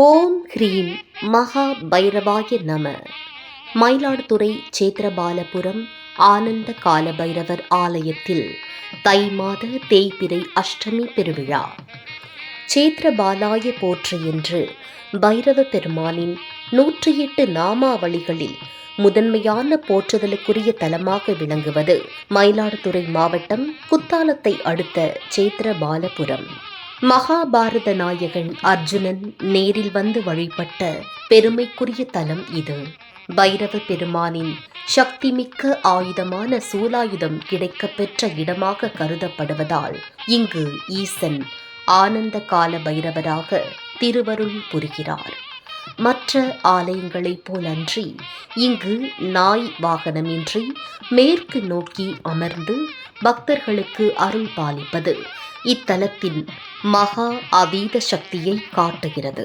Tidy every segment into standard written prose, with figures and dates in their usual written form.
ஓம் ஹ்ரீம் மகா பைரவாய நம. மயிலாடுதுறை சேத்திரபாலபுரம் ஆனந்த கால பைரவர் ஆலயத்தில் தை மாத தேய்பிறை அஷ்டமி பெருவிழா. சேத்திரபாலாய போற்று என்று பைரவ பெருமானின் 108 நாமாவளிகளில் முதன்மையான போற்றுதலுக்குரிய தலமாக விளங்குவது மயிலாடுதுறை மாவட்டம் குத்தாலத்தை அடுத்த சேத்திரபாலபுரம். மகாபாரத நாயகன் அர்ஜுனன் நேரில் வந்து வழிபட்ட பெருமைக்குரிய தலம் இது. பைரவ பெருமானின் சக்திமிக்க ஆயுதமான சூலாயுதம் கிடைக்கப்பெற்ற இடமாக கருதப்படுவதால் இங்கு ஈசன் ஆனந்த கால பைரவராக திருவருள் புரிகிறார். மற்ற ஆலயங்களைப் போலன்றி இங்கு நாய் வாகனமின்றி மேற்கு நோக்கி அமர்ந்து பக்தர்களுக்கு அருள் பாலிப்பது இத்தலத்தின் மகா அதீத சக்தியை காட்டுகிறது.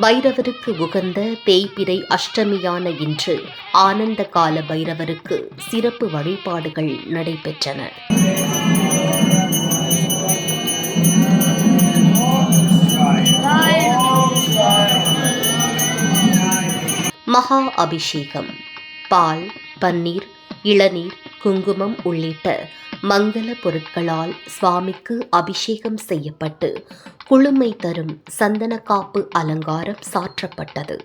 பைரவருக்கு உகந்த தேய்பிறை அஷ்டமியான இன்று ஆனந்த கால பைரவருக்கு சிறப்பு வழிபாடுகள் நடைபெற்றன. மகா அபிஷேகம். பால், பன்னீர், இளநீர், குங்குமம் உள்ளிட்ட மங்கள பொருட்களால் சுவாமிக்கு அபிஷேகம் செய்யப்பட்டு குளுமை தரும் சந்தனக்காப்பு அலங்காரம் சாற்றப்பட்டது.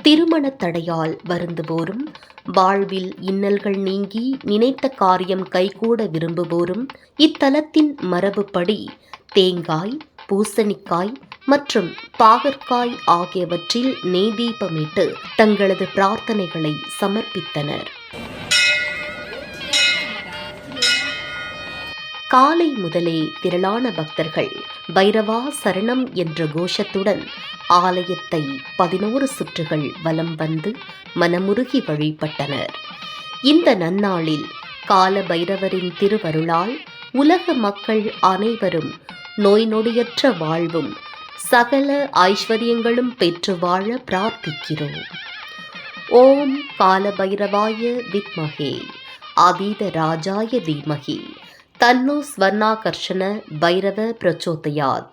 திருமண தடையால் வருந்துவோரும், வாழ்வில் இன்னல்கள் நீங்கி நினைத்த காரியம் கைகூட விரும்புவோரும் இத்தலத்தின் மரபுப்படி தேங்காய், பூசணிக்காய் மற்றும் பாகற்காய் ஆகியவற்றில் நெய்தீபமிட்டு தங்களது பிரார்த்தனைகளை சமர்ப்பித்தனர். காலை முதலே திரளான பக்தர்கள் பைரவா சரணம் என்ற கோஷத்துடன் ஆலயத்தை 11 சுற்றுகள் வலம் வந்து மனமுருகி வழிபட்டனர். இந்த நன்னாளில் கால பைரவரின் திருவருளால் உலக மக்கள் அனைவரும் நோய் நொடியற்ற வாழ்வும் சகல ஐஸ்வர்யங்களும் பெற்று வாழ பிரார்த்திக்கிறோம். ஓம் கால பைரவாய வித்மஹே அதீத ராஜாய தீமஹி தன்னோ ஸ்வர்ணாகர்ஷண பைரவ பிரச்சோதயாத்.